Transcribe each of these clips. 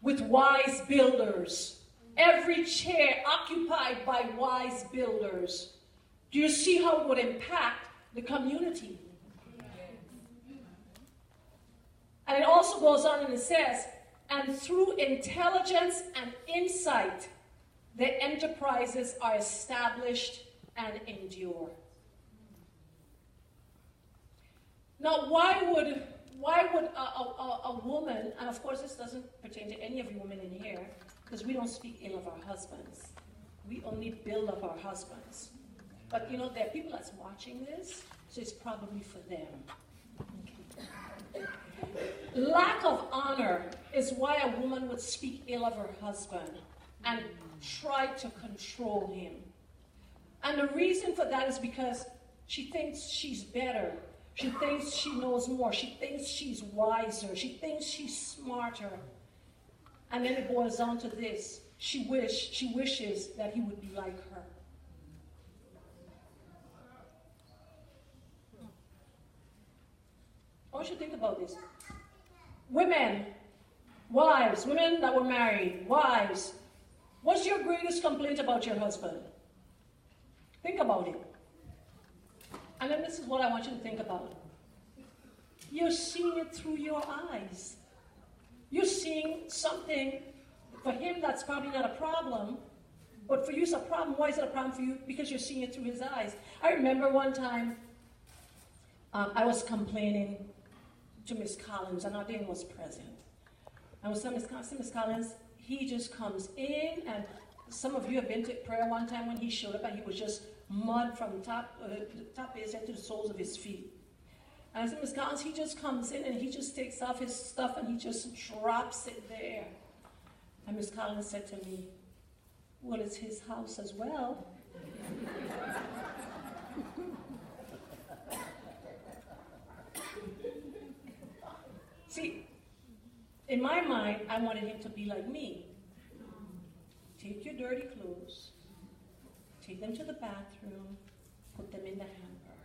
with wise builders. Every chair occupied by wise builders. Do you see how it would impact the community? And it also goes on and it says, and through intelligence and insight, the enterprises are established and endure. Now, why would a woman, and of course this doesn't pertain to any of you women in here, because we don't speak ill of our husbands. We only build up our husbands. But you know, there are people that's watching this, so it's probably for them. Okay. Lack of honor is why a woman would speak ill of her husband and try to control him. And the reason for that is because she thinks she's better. She thinks she knows more. She thinks she's wiser. She thinks she's smarter. And then it boils down to this. She wishes that he would be like her. I want you to think about this. Women, wives, women that were married, wives, what's your greatest complaint about your husband? Think about it. And then this is what I want you to think about. You're seeing it through your eyes. You're seeing something, for him that's probably not a problem, but for you it's a problem. Why is it a problem for you? Because you're seeing it through his eyes. I remember one time I was complaining to Miss Collins, and Adelle was present. I was telling Miss Collins, he just comes in, and some of you have been to prayer one time when he showed up, and he was just mud from the top of his head to the soles of his feet. And I said, Miss Collins, he just comes in, and he just takes off his stuff, and he just drops it there. And Miss Collins said to me, well, it's his house as well. See, in my mind, I wanted him to be like me. Take your dirty clothes, take them to the bathroom, put them in the hamper.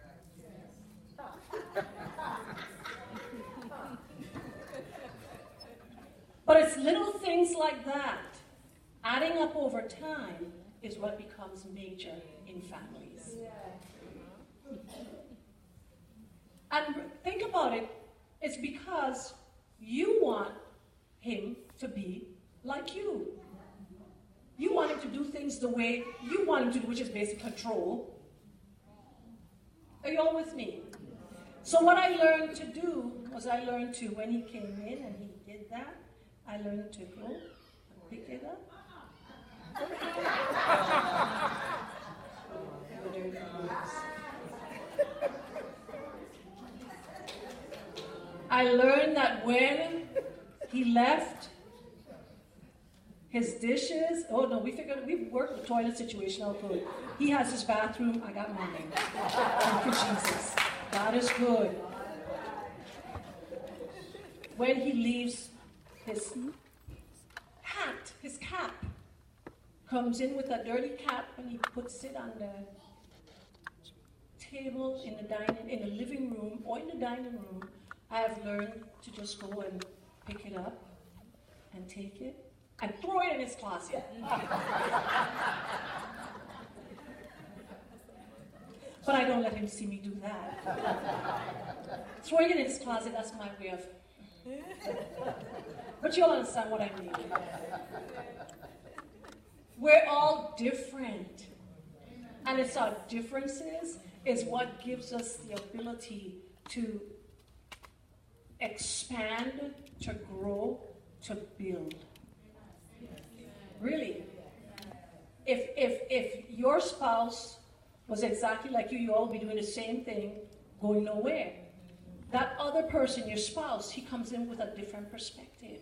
But it's little things like that, adding up over time, is what becomes major in families. And think about it, it's because you want him to be like you. You want him to do things the way you want him to do, which is basic control. Are you all with me? So what I learned to do was I learned to, when he came in and he did that, I learned to go and pick it up. I learned that when he left his dishes, oh no, we worked the toilet situation out good. He has his bathroom, I got mine. Thank you, Jesus. God is good. When he leaves, his hat, his cap, comes in with a dirty cap and he puts it on the table in the living room or in the dining room. I have learned to just go and pick it up and take it and throw it in his closet. But I don't let him see me do that. Throwing it in his closet, that's my way of... But you'll understand what I mean. We're all different. And it's our differences is what gives us the ability to expand, to grow, to build. Really. If your spouse was exactly like you all be doing the same thing, going nowhere. That other person, your spouse, he comes in with a different perspective.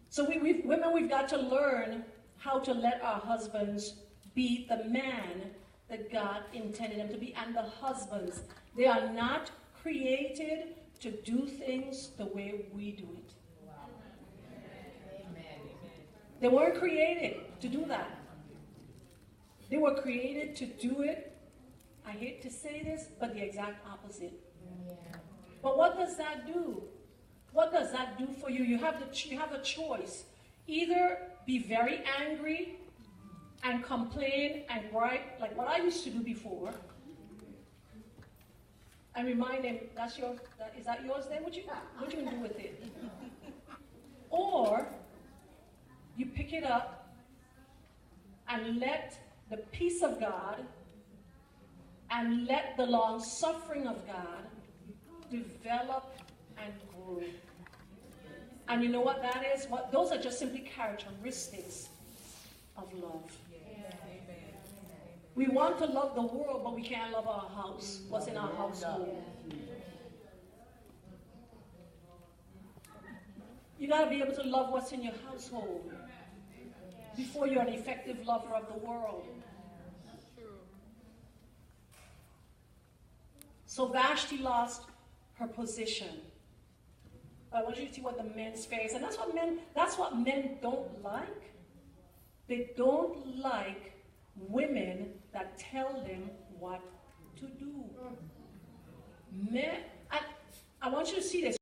So women, we've got to learn how to let our husbands be the man that God intended them to be. And the husbands, they are not created to do things the way we do it. They weren't created to do that. They were created to do it, I hate to say this, but the exact opposite. But what does that do? what does that do for you? You have a choice. Either be very angry and complain and gripe, like what I used to do before, and remind him, is that yours then? What you gonna do with it? Or you pick it up and let the peace of God and let the long suffering of God develop and grow. And you know what that is? Those are just simply characteristics of love. We want to love the world, but we can't love our house, what's in our household. You got to be able to love what's in your household before you're an effective lover of the world. So Vashti lost her position. I want you to see what the men's face, and that's what men don't like. They don't like women that tell them what to do. Men, I want you to see this.